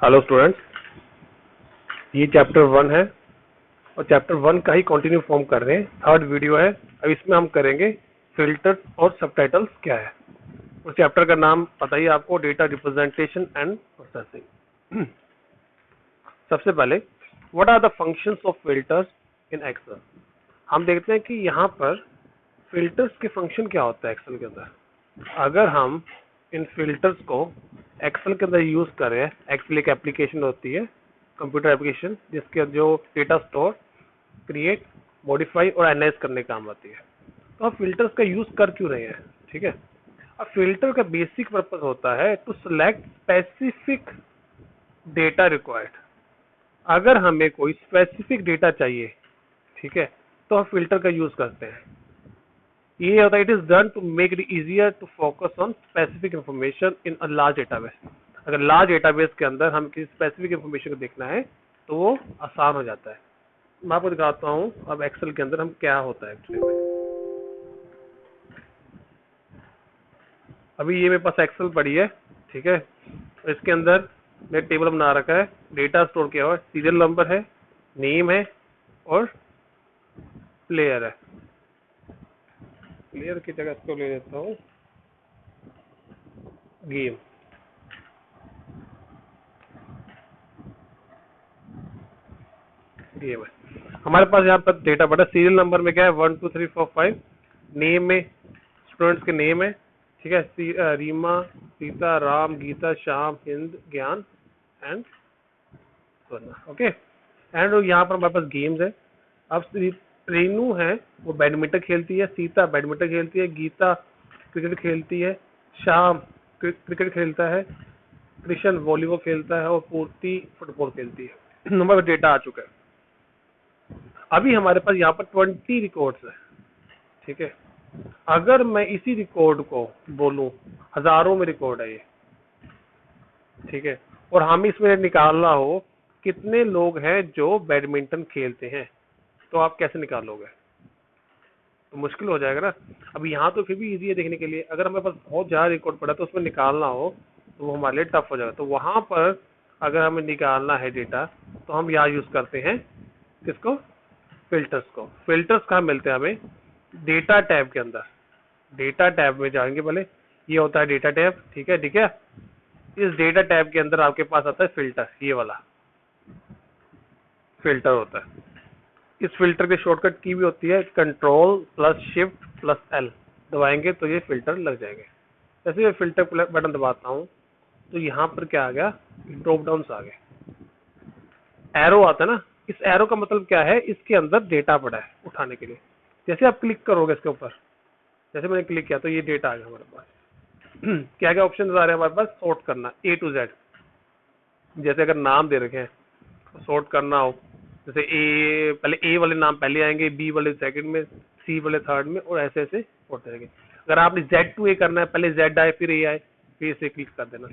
Hello students, ये chapter 1 है और चैप्टर 1 का ही कंटिन्यू फॉर्म कर रहे हैं। थर्ड वीडियो है। अब इसमें हम करेंगे फिल्टर्स और सबटाइटल्स क्या है। उस चैप्टर का नाम पता ही आपको, डेटा रिप्रेजेंटेशन एंड प्रोसेसिंग। सबसे पहले what are the functions of filters in Excel. हम देखते हैं कि यहाँ पर फिल्टर्स के फंक्शन क्या होता है एक्सेल के अंदर। अगर हम इन फिल्टर्स को एक्सेल के अंदर यूज करें, एक्सेल एक एप्लीकेशन होती है, कंप्यूटर एप्लीकेशन, जिसके जो डेटा स्टोर, क्रिएट, मॉडिफाई और एनालाइज करने का काम आती है। तो हम फिल्टर्स का यूज कर क्यों रहे हैं, ठीक है। अब फिल्टर का बेसिक पर्पस होता है to select specific data required. अगर हमें कोई स्पेसिफिक डेटा चाहिए, ठीक है, तो हम फिल्टर का यूज करते हैं। ये होता है, it is done to make it easier to focus on specific information in a large database. अगर लार्ज डेटाबेस के अंदर हम किसी स्पेसिफिक इंफॉर्मेशन को देखना है तो वो आसान हो जाता है। मैं आपको दिखाता हूँ अब एक्सेल के अंदर हम क्या होता है एक्चुअली में। अभी ये मेरे पास एक्सेल पड़ी है, ठीक है। इसके अंदर मैं टेबल बना रखा है, डेटा स्टोर किया हुआ है, सीरियल नंबर है, नेम है और प्लेयर है। प्लेयर की जगह इसको ले लेता हूँ गेम। गेम है हमारे पास। यहाँ पर डेटा पड़ा, सीरियल नंबर में क्या है 1 2 3 4 5। नेम में स्टूडेंट्स के नेम है, ठीक है, रीमा, सीता, राम, गीता, श्याम, हिंद, ज्ञान एंड स्वर्ण। ओके। एंड यहाँ पर हमारे पास गेम्स है। अब रेनू है, वो बैडमिंटन खेलती है, सीता बैडमिंटन खेलती है, गीता क्रिकेट खेलती है, श्याम क्रिकेट खेलता है, कृष्ण वॉलीबॉल खेलता है और पूर्ति फुटबॉल खेलती है। नंबर डेटा आ चुका है। अभी हमारे पास यहाँ पर 20 रिकॉर्ड्स है, ठीक है। अगर मैं इसी रिकॉर्ड को बोलूं, हजारों में रिकॉर्ड है ये, ठीक है, और हमें इसमें निकालना हो कितने लोग हैं जो बैडमिंटन खेलते हैं, तो आप कैसे निकालोगे? तो मुश्किल हो जाएगा ना। अब यहाँ तो फिर भी इजी है देखने के लिए। अगर हमारे पास बहुत ज्यादा रिकॉर्ड पड़ा तो उसमें निकालना हो तो वो हमारे लिए टफ हो जाएगा। तो वहां पर अगर हमें निकालना है डेटा तो हम यहाँ यूज करते हैं किसको? फिल्टर्स को। फिल्टर्स कहाँ मिलते हैं हमें? डेटा टैब के अंदर। डेटा टैब में जाएंगे पहले, ये होता है डेटा टैब, ठीक है, ठीक है। इस डेटा टैब के अंदर आपके पास आता है फिल्टर, ये वाला फिल्टर होता है। इस फिल्टर के शॉर्टकट की भी होती है control plus shift plus L, दबाएंगे तो ये फिल्टर लग जाएंगे। जैसे मैं फिल्टर बटन दबाता हूँ तो यहाँ पर क्या आ गया? ड्रॉप डाउन आ गए, एरो आता है ना। इस एरो का मतलब क्या है? इसके अंदर डेटा पड़ा है उठाने के लिए। जैसे आप क्लिक करोगे इसके ऊपर, जैसे मैंने क्लिक किया तो ये डेटा आ गया हमारे पास। क्या क्या ऑप्शन आ रहे हैं हमारे पास? सॉर्ट करना, ए टू जेड। जैसे अगर नाम दे रखे हैं, सॉर्ट करना हो, जैसे ए, पहले ए वाले नाम पहले आएंगे, बी वाले सेकंड में, सी वाले थर्ड में, और ऐसे ऐसे होते रहेंगे। अगर आपने जेड टू ए करना है, पहले जेड आए फिर ए आए, फिर इसे क्लिक कर देना।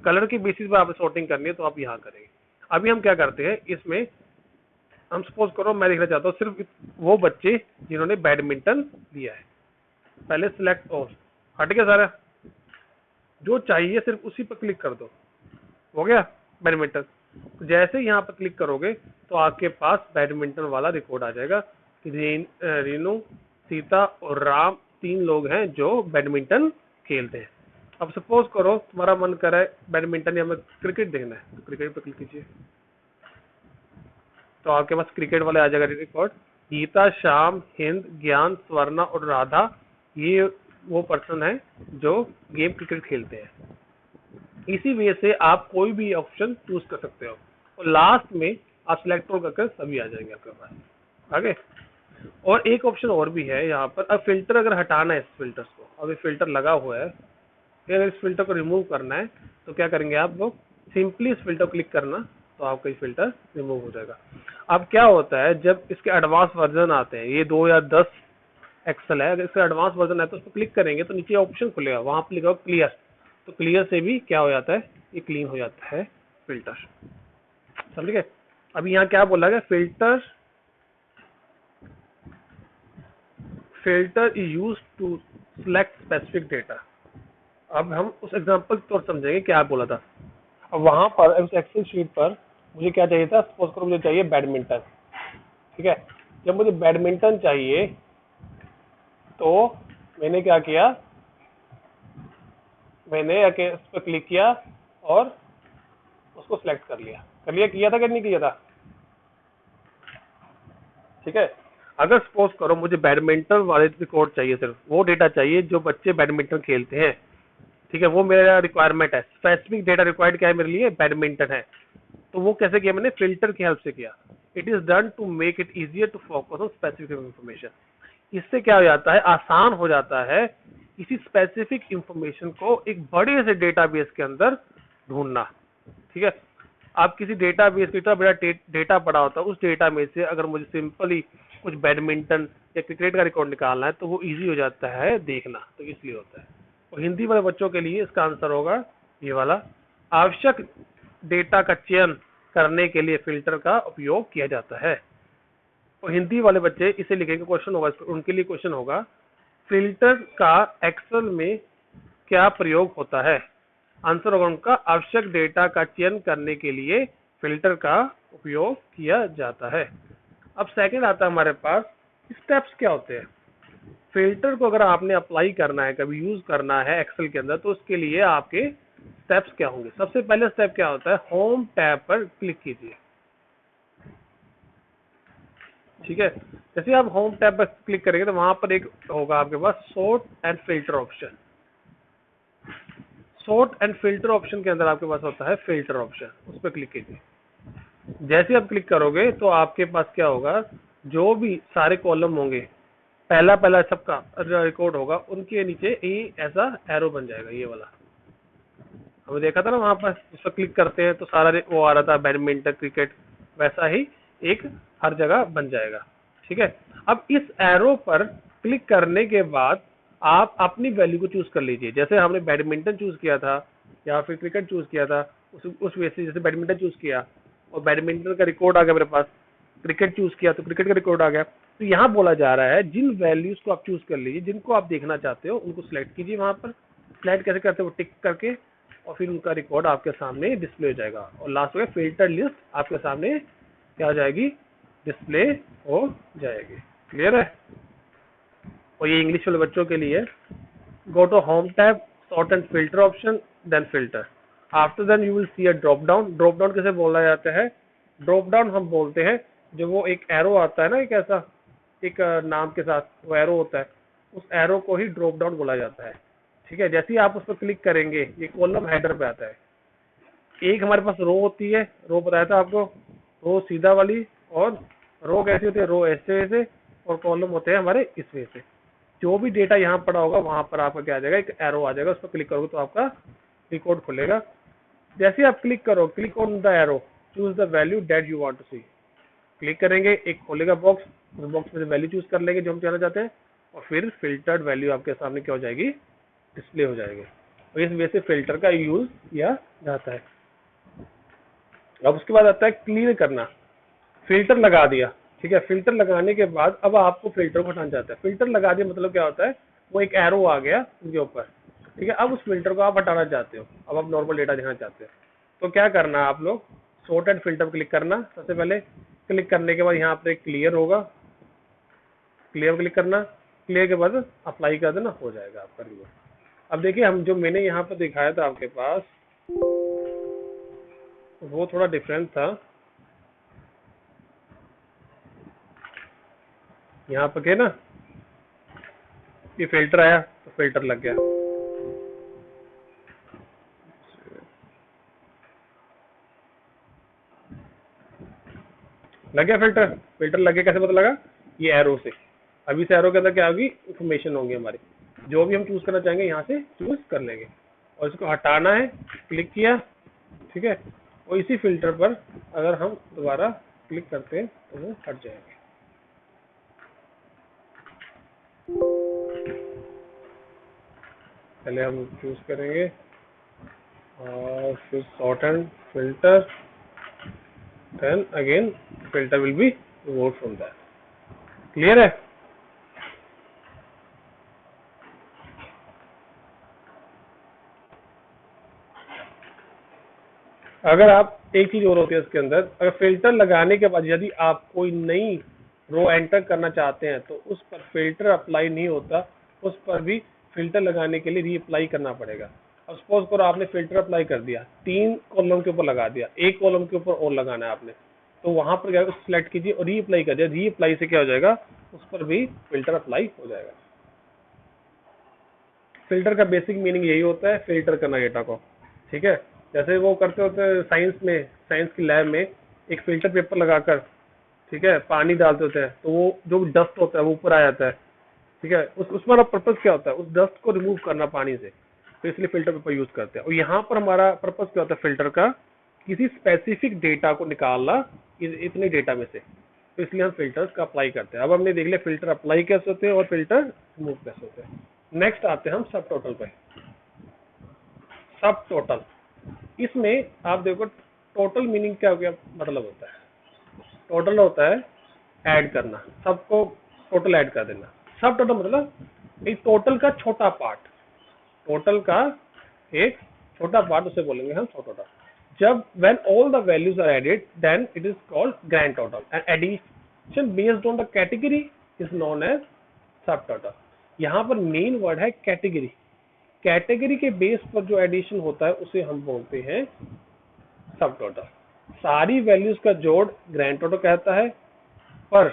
कलर की बेसिस पर आप सॉर्टिंग करनी है तो आप यहाँ करेंगे। अभी हम क्या करते हैं इसमें, हम सपोज करो मैं देखना चाहता हूँ सिर्फ वो बच्चे जिन्होंने बैडमिंटन लिया है। पहले सिलेक्ट ऑल, हट गया सारा, जो चाहिए सिर्फ उसी पर क्लिक कर दो, हो गया बैडमिंटन। तो जैसे यहाँ पर क्लिक करोगे तो आपके पास बैडमिंटन वाला रिकॉर्ड आ जाएगा कि रीनू, सीता और राम 3 लोग हैं जो बैडमिंटन खेलते हैं। अब सपोज करो तुम्हारा मन कर रहा है बैडमिंटन या हमें क्रिकेट देखना है, तो क्रिकेट पे क्लिक कीजिए तो आपके पास क्रिकेट वाला आ जाएगा रिकॉर्ड। गीता, श्याम, हिंद, ज्ञान, स्वर्णा और राधा, ये वो पर्सन है जो गेम क्रिकेट खेलते हैं। इसी वे से आप कोई भी ऑप्शन चूज कर सकते हो और लास्ट में आप सिलेक्ट करके सभी आ जाएंगे आपके पास आगे। और एक ऑप्शन और भी है यहाँ पर। अब फिल्टर अगर हटाना है, इस फिल्टर्स को, अभी फिल्टर लगा हुआ है, फिर अगर इस फिल्टर को रिमूव करना है तो क्या करेंगे आप लोग? सिंपली इस फिल्टर क्लिक करना तो आपका ये फिल्टर रिमूव हो जाएगा। अब क्या होता है जब इसके एडवांस वर्जन आते हैं, ये 2 या 10 एक्सेल है, अगर इसका एडवांस वर्जन है तो उस पर क्लिक करेंगे तो नीचे ऑप्शन खुलेगा, वहां पर लिखा क्लियर। तो क्लियर से भी क्या हो जाता है? ये क्लीन हो जाता है फिल्टर। समझ गए? अभी यहाँ क्या बोला गया? Filter is use to select specific data. अब हम उस एग्जांपल के तौर समझेंगे क्या बोला था। अब वहां पर उस एक्सेल शीट पर मुझे क्या चाहिए था, सपोज करो मुझे चाहिए बैडमिंटन, ठीक है। जब मुझे बैडमिंटन चाहिए तो मैंने क्या किया, मैंने इस पर क्लिक किया और उसको सिलेक्ट कर लिया किया था कि नहीं किया था, ठीक है। अगर सपोज करो मुझे बैडमिंटन वाले रिकॉर्ड चाहिए, सिर्फ वो डेटा चाहिए जो बच्चे बैडमिंटन खेलते हैं, ठीक है, वो मेरा रिक्वायरमेंट है, स्पेसिफिक डेटा रिक्वायर्ड क्या है मेरे लिए, बैडमिंटन है। तो वो कैसे किया मैंने, फिल्टर की हेल्प से किया। It is done to make it easier to focus on specific information. इससे क्या हो जाता है, आसान हो जाता है किसी स्पेसिफिक इंफॉर्मेशन को एक बड़े से डेटाबेस के अंदर ढूंढना, ठीक है। आप किसी डेटाबेस में इतना बड़ा डेटा पड़ा होता है, उस डेटा में से अगर मुझे सिंपली कुछ बैडमिंटन या क्रिकेट का रिकॉर्ड निकालना है तो वो इजी हो जाता है देखना, तो इसलिए होता है। और हिंदी वाले बच्चों के लिए इसका आंसर होगा ये वाला, आवश्यक डेटा का चयन करने के लिए फिल्टर का उपयोग किया जाता है। और हिंदी वाले बच्चे इसे लिखेंगे, क्वेश्चन होगा उनके लिए, क्वेश्चन होगा फिल्टर का एक्सेल में क्या प्रयोग होता है। आंसर होगा उनका, आवश्यक डेटा का चयन करने के लिए फिल्टर का उपयोग किया जाता है। अब सेकंड आता है हमारे पास, स्टेप्स क्या होते हैं। फिल्टर को अगर आपने अप्लाई करना है, कभी यूज करना है एक्सेल के अंदर, तो उसके लिए आपके स्टेप्स क्या होंगे। सबसे पहले स्टेप क्या होता है, होम टैब पर क्लिक कीजिए, ठीक है। जैसे आप होम टैब पर क्लिक करेंगे तो वहां पर एक होगा आपके पास sort and filter option. Sort and filter option के अंदर आपके पास होता है फिल्टर ऑप्शन, उस पर क्लिक कीजिए। जैसे आप क्लिक करोगे तो आपके पास क्या होगा, जो भी सारे कॉलम होंगे, पहला पहला सबका रिकॉर्ड होगा, उनके नीचे ये ऐसा एरो बन जाएगा, ये वाला हमने देखा था ना वहां पर, उस पर क्लिक करते हैं तो सारा वो आ रहा था बैडमिंटन क्रिकेट, वैसा ही एक हर जगह बन जाएगा, ठीक है। अब इस एरो पर क्लिक करने के बाद आप अपनी वैल्यू को चूज कर लीजिए। जैसे हमने बैडमिंटन चूज किया था या फिर क्रिकेट चूज किया था, उस वजह से जैसे बैडमिंटन चूज किया और बैडमिंटन का रिकॉर्ड आ गया मेरे पास, क्रिकेट चूज किया तो क्रिकेट का रिकॉर्ड आ गया। तो यहाँ बोला जा रहा है जिन वैल्यूज को आप चूज कर लीजिए, जिनको आप देखना चाहते हो उनको सिलेक्ट कीजिए। वहां पर सिलेक्ट कैसे करते हो, टिक करके, और फिर उनका रिकॉर्ड आपके सामने डिस्प्ले हो जाएगा। और लास्ट में फिल्टर लिस्ट आपके सामने क्या हो जाएगी, डिस्प्ले हो जाएगी। क्लियर है। और ये इंग्लिश वाले बच्चों के लिए, go to home tab, sort and filter option, then filter. After then you will see a drop down. Drop down कैसे बोला जाता है, ड्रॉप डाउन हम बोलते हैं जो वो एक एरो आता है ना, एक ऐसा एक नाम के साथ वो एरो होता है, उस एरो को ही ड्रॉप डाउन बोला जाता है, ठीक है। जैसे ही आप उस पर क्लिक करेंगे ये कॉलम हेडर पे आता है। एक हमारे पास रो होती है, रो बताया था आपको, रो सीधा वाली, और रो कैसी होती है, रो ऐसे ऐसे, और कॉलम होते हैं हमारे इस वे से। जो भी डेटा यहाँ पड़ा होगा वहां पर आपका क्या आ जाएगा, एक एरो आ जाएगा, उस पर क्लिक करोगे तो आपका रिकॉर्ड खुलेगा। जैसे आप क्लिक करो, click on the arrow, choose the value that you want to see. Click करेंगे, एक खोलेगा बॉक्स, उस बॉक्स में से वैल्यू चूज कर लेंगे जो हम चाहना चाहते हैं, और फिर फिल्टर्ड वैल्यू आपके सामने क्या हो जाएगी, डिस्प्ले हो जाएगी। और इस वजह से फिल्टर का यूज किया जाता है। अब उसके बाद आता है क्लीन करना। फिल्टर लगा दिया, ठीक है। फिल्टर लगाने के बाद अब आपको फिल्टर को हटाना चाहता है। फिल्टर लगा दिया मतलब क्या होता है, वो एक एरो आ गया उनके ऊपर, ठीक है। अब उस फिल्टर को आप हटाना चाहते हो, अब आप नॉर्मल डेटा देखना चाहते हो, तो क्या करना है आप लोग, सॉर्ट एंड फिल्टर क्लिक करना। सबसे पहले क्लिक करने के बाद यहाँ पे क्लियर होगा, क्लियर क्लिक करना, क्लियर के बाद अप्लाई कर देना, हो जाएगा आपका रिव्यू। अब देखिए हम जो मैंने यहाँ पर दिखाया था आपके पास, वो थोड़ा डिफरेंट था। यहाँ पर क्या ना, ये फिल्टर आया तो फिल्टर लग गया, लग गया फिल्टर। फिल्टर लग गया, कैसे पता लगा, ये एरो से। अभी इस एरो के अंदर क्या होगी, इंफॉर्मेशन होंगी हमारी, जो भी हम चूज करना चाहेंगे यहाँ से चूज कर लेंगे। और इसको हटाना है, क्लिक किया, ठीक है। और इसी फिल्टर पर अगर हम दोबारा क्लिक करते हैं तो वो हट जाएंगे। पहले हम चूज करेंगे और फिर sort and filter, then again filter will be removed from that. Clear है। अगर आप एक चीज और होती है इसके अंदर, अगर फिल्टर लगाने के बाद यदि आप कोई नई रो एंटर करना चाहते हैं तो उस पर फिल्टर अप्लाई नहीं होता, उस पर भी फिल्टर लगाने के लिए रीअप्लाई करना पड़ेगा। अब सपोज करो आपने फिल्टर अप्लाई कर दिया, 3 कॉलम के ऊपर लगा दिया, एक कॉलम के ऊपर और लगाना है आपने, तो वहां पर क्या सिलेक्ट कीजिए और रीअप्लाई कर दिया। रीअप्लाई से क्या हो जाएगा, उस पर भी फिल्टर अप्लाई हो जाएगा। फिल्टर का बेसिक मीनिंग यही होता है, फिल्टर करना डेटा को, ठीक है। जैसे वो करते होते हैं साइंस में, साइंस की लैब में एक फिल्टर पेपर लगाकर, ठीक है, पानी डालते होते हैं तो वो जो डस्ट होता है वो ऊपर आ जाता है, ठीक है। उसमें पर्पज क्या होता है, उस डस्ट को रिमूव करना पानी से, तो इसलिए फिल्टर पेपर यूज करते हैं। और यहाँ पर हमारा पर्पज क्या होता है फिल्टर का, किसी स्पेसिफिक डेटा को निकालना इतने डेटा में से, तो इसलिए हम फिल्टर्स का अप्लाई करते हैं। अब हमने देख लिया फिल्टर अप्लाई कैसे होते हैं और फिल्टर रिमूव कैसे होते हैं। नेक्स्ट आते हैं हम सब टोटल पे। सब टोटल, इसमें आप देखो टोटल मीनिंग क्या हो गया, मतलब होता है, टोटल होता है ऐड करना, सबको टोटल ऐड कर देना। सब टोटल मतलब एक टोटल का छोटा पार्ट, टोटल का एक छोटा पार्ट, उसे बोलेंगे हम सब टोटल। जब when all the values are added then it is called grand total and addition based on the category is known as subtotal। यहाँ पर मेन वर्ड है कैटेगरी, कैटेगरी के बेस पर जो एडिशन होता है उसे हम बोलते हैं सब टोटल। सारी वैल्यूज का जोड़ ग्रैंड टोटल कहता है, पर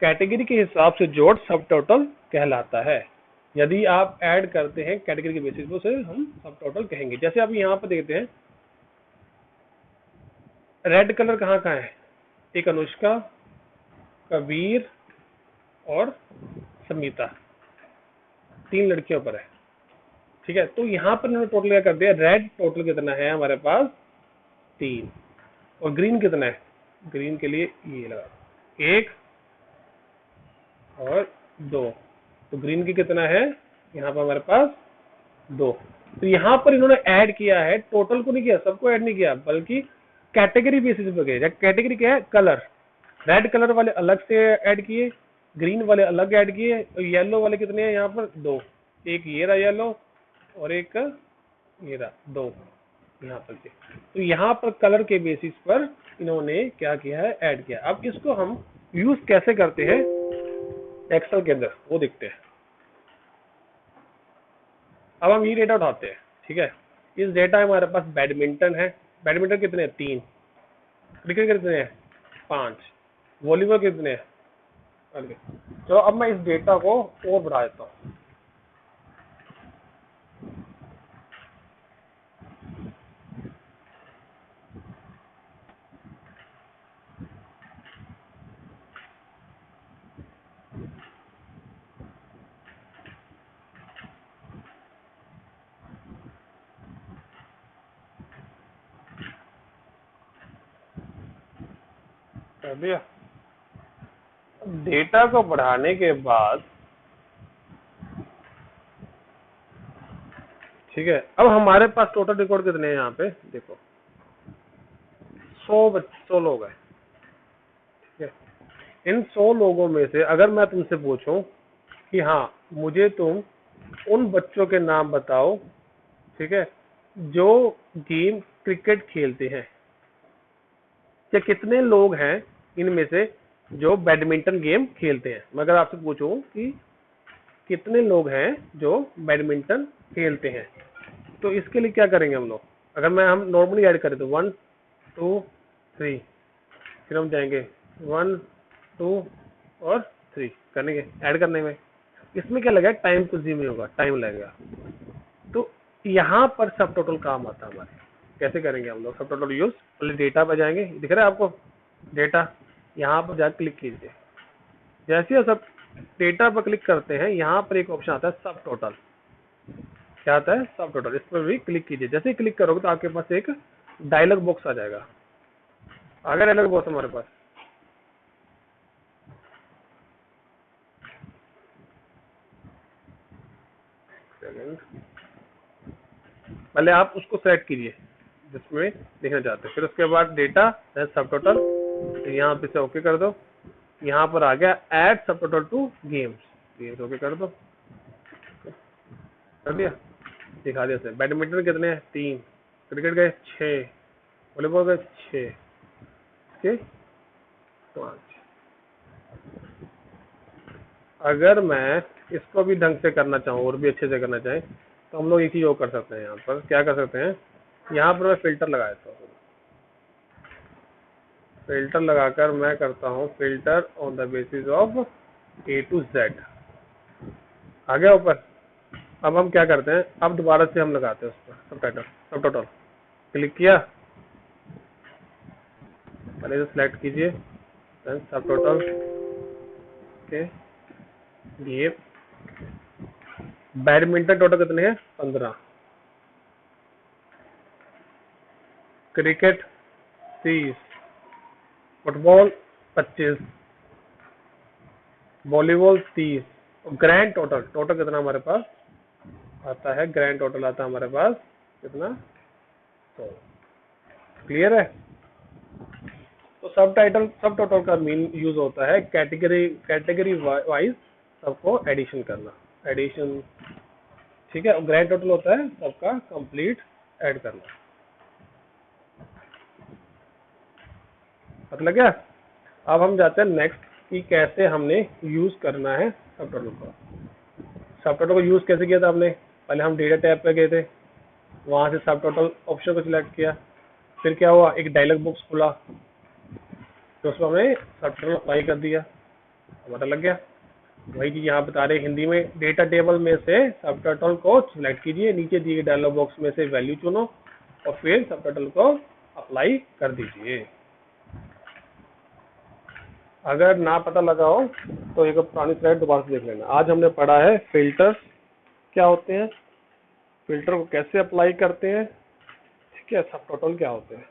कैटेगरी के हिसाब से जोड़ सब टोटल कहलाता है। यदि आप ऐड करते हैं कैटेगरी के बेसिस पर उसे हम सब टोटल कहेंगे। जैसे आप यहाँ पर देखते हैं रेड कलर कहाँ कहाँ है, एक अनुष्का, कबीर और समीता, 3 लड़कियों पर है, ठीक है। तो यहाँ पर इन्होंने टोटल क्या कर दिया, रेड टोटल कितना है हमारे पास 3, और ग्रीन कितना है, ग्रीन के लिए ये लगा 1 और 2, तो ग्रीन की कितना है यहाँ पर हमारे पास 2। तो यहाँ पर इन्होंने ऐड किया है, टोटल को नहीं किया, सबको ऐड नहीं किया, बल्कि कैटेगरी बेसिस पे गए। कैटेगरी क्या है, कलर, रेड कलर वाले अलग से ऐड किए, ग्रीन वाले अलग ऐड किए, और येलो वाले कितने हैं यहाँ पर 2, एक ये रहा येलो और एक ये रहा 2 यहाँ पर के। तो यहाँ पर कलर के बेसिस पर इन्होंने क्या किया है, ऐड किया। अब इसको हम यूज कैसे करते हैं एक्सेल के अंदर वो देखते हैं। अब हम ये डेटा उठाते हैं, ठीक है। इस डेटा हमारे पास बैडमिंटन है, बैडमिंटन कितने हैं 3, क्रिकेट कितने हैं 5, वॉलीबॉल कितने हैं। चलो अब मैं इस डेटा को और बढ़ा देता हूँ। कर दिया। डेटा को बढ़ाने के बाद, ठीक है, अब हमारे पास टोटल रिकॉर्ड कितने हैं यहाँ पे देखो, 100 लोग हैं, ठीक है। इन 100 लोगों में से अगर मैं तुमसे पूछूं कि हाँ मुझे तुम उन बच्चों के नाम बताओ, ठीक है, जो गेम क्रिकेट खेलते हैं, या कितने लोग हैं इनमें से जो बैडमिंटन गेम खेलते हैं। मैं अगर आपसे पूछूं कि कितने लोग हैं जो बैडमिंटन खेलते हैं, तो इसके लिए क्या करेंगे हम लोग, अगर मैं हम नॉर्मली ऐड करें तो 1 2 3, फिर हम जाएंगे 1 2 और 3 करेंगे ऐड करने में। इसमें क्या लगेगा, टाइम कंज्यूम होगा, टाइम लगेगा। तो यहाँ पर सब टोटल काम आता है हमारे। कैसे करेंगे हम लोग सब टोटल यूज, पहले डेटा पर जाएंगे, दिख रहा है आपको डेटा, यहाँ पर जाकर क्लिक कीजिए। जैसे ही सब डेटा पर क्लिक करते हैं यहाँ पर एक ऑप्शन आता है सब टोटल, क्या आता है सब टोटल, इस पर भी क्लिक कीजिए। जैसे ही क्लिक करोगे तो आपके पास एक डायलॉग बॉक्स आ जाएगा। आ गया डायलॉग बॉक्स हमारे पास, पहले आप उसको सेलेक्ट कीजिए जिसमें देखना चाहते हैं, फिर उसके बाद डेटा सब टोटल, यहाँ पे से ओके कर दो। यहाँ पर आ गया ऐड सब total two games, games okay कर दो, कर दिया, दिखा दिया सर। बैडमिंटन कितने हैं 3, क्रिकेट गए 6, अवेलेबल हो गए 6 के 5। अगर मैं इसको भी ढंग से करना चाहूँ और भी अच्छे से करना चाहें तो हम लोग एक चीज और कर सकते हैं। यहाँ पर क्या कर सकते हैं, यहाँ पर मैं फिल्टर लगा देता हूँ। फिल्टर लगाकर मैं करता हूँ filter on the basis of A to Z। आ गया ऊपर। अब हम क्या करते हैं, अब दोबारा से हम लगाते हैं उस पर सब टोटल क्लिक किया, पहले से सिलेक्ट कीजिए, सब टोटल के ये बैडमिंटन टोटल कितने हैं 15, cricket 30, football 25, volleyball 30, grand total कितना हमारे पास आता है, ग्रैंड टोटल आता है हमारे पास कितना, तो क्लियर है। तो सब टोटल का मीन यूज होता है कैटेगरी वाइज सबको एडिशन करना, एडिशन, ठीक है। ग्रैंड टोटल होता है सबका कंप्लीट ऐड करना, मतलब क्या। अब हम जाते हैं नेक्स्ट कि कैसे हमने यूज करना है सब टोटल को। सब टोटल को यूज कैसे किया था हमने, पहले हम डेटा टैब पे गए थे, वहां से सब टोटल ऑप्शन को सिलेक्ट किया, फिर क्या हुआ, एक डायलॉग बॉक्स खुला, तो उसमें हमने सब टोटल अप्लाई कर दिया, पता लग गया। वही चीज यहाँ बता रहे हिंदी में, डेटा टेबल में से सब टोटल को सिलेक्ट कीजिए, नीचे दिए डायलॉग बॉक्स में से वैल्यू चुनो और फिर सब टोटल को अप्लाई कर दीजिए। अगर ना पता लगा हो तो एक पुरानी स्लाइड दोबारा से देख लेना। आज हमने पढ़ा है फिल्टर्स क्या होते हैं, फिल्टर को कैसे अप्लाई करते हैं, ठीक है, सब टोटल क्या होते हैं।